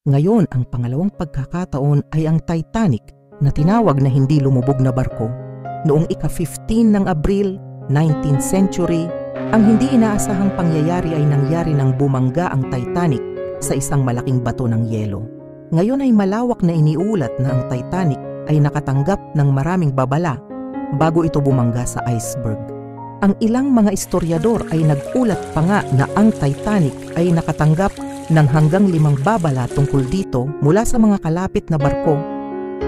Ngayon, ang pangalawang pagkakataon ay ang Titanic na tinawag na hindi lumubog na barko. Noong ika-15 ng Abril, 19th century, ang hindi inaasahang pangyayari ay nangyari nang bumangga ang Titanic sa isang malaking bato ng yelo. Ngayon ay malawak na iniulat na ang Titanic ay nakatanggap ng maraming babala bago ito bumangga sa iceberg. Ang ilang mga historiador ay nag-ulat pa nga na ang Titanic ay nakatanggap ng hanggang 5 babala tungkol dito mula sa mga kalapit na barko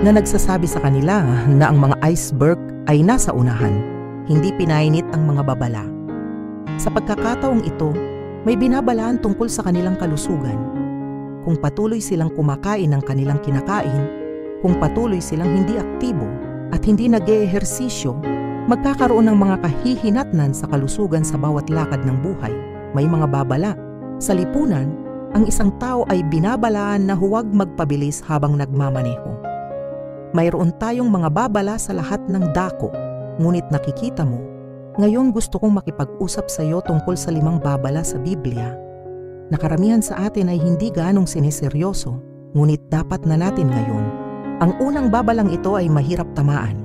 na nagsasabi sa kanila na ang mga iceberg ay nasa unahan, hindi pinainit ang mga babala. Sa pagkakataong ito, may binabalaan tungkol sa kanilang kalusugan. Kung patuloy silang kumakain ng kanilang kinakain, kung patuloy silang hindi aktibo at hindi nag-eehersisyo, magkakaroon ng mga kahihinatnan sa kalusugan sa bawat lakad ng buhay. May mga babala. Sa lipunan, ang isang tao ay binabalaan na huwag magpabilis habang nagmamaneho. Mayroon tayong mga babala sa lahat ng dako, ngunit nakikita mo, ngayon gusto kong makipag-usap sa iyo tungkol sa 5 babala sa Biblia na karamihan sa atin ay hindi ganong sineseryoso, ngunit dapat na natin ngayon. Ang unang babalang ito ay mahirap tamaan.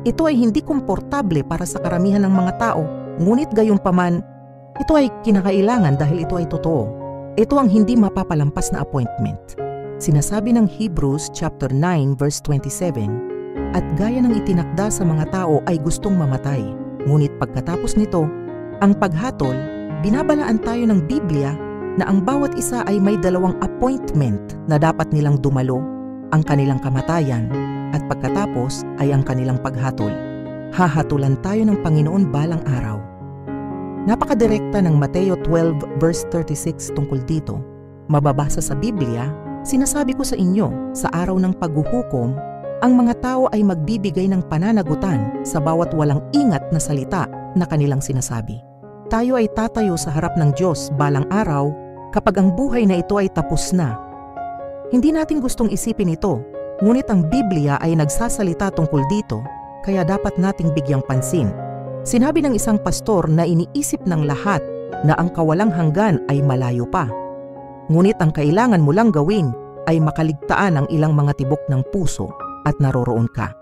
Ito ay hindi komportable para sa karamihan ng mga tao, ngunit gayunpaman, ito ay kinakailangan dahil ito ay totoo. Ito ang hindi mapapalampas na appointment. Sinasabi ng Hebrews chapter 9 verse 27, at gaya ng itinakda sa mga tao ay gustong mamatay, ngunit pagkatapos nito, ang paghatol, binabalaan tayo ng Biblia na ang bawat isa ay may 2 appointment na dapat nilang dumalo, ang kanilang kamatayan at pagkatapos ay ang kanilang paghatol. Hahatulan tayo ng Panginoon balang araw. Napakadirekta ng Mateo 12 verse 36 tungkol dito. Mababasa sa Biblia, sinasabi ko sa inyo, sa araw ng paghuhukom, ang mga tao ay magbibigay ng pananagutan sa bawat walang ingat na salita na kanilang sinasabi. Tayo ay tatayo sa harap ng Diyos balang araw kapag ang buhay na ito ay tapos na. Hindi natin gustong isipin ito, ngunit ang Biblia ay nagsasalita tungkol dito, kaya dapat nating bigyang pansin. Sinabi ng isang pastor na iniisip ng lahat na ang kawalang hanggan ay malayo pa. Ngunit ang kailangan mo lang gawin ay makaligtaan ang ilang mga tibok ng puso at naroroon ka.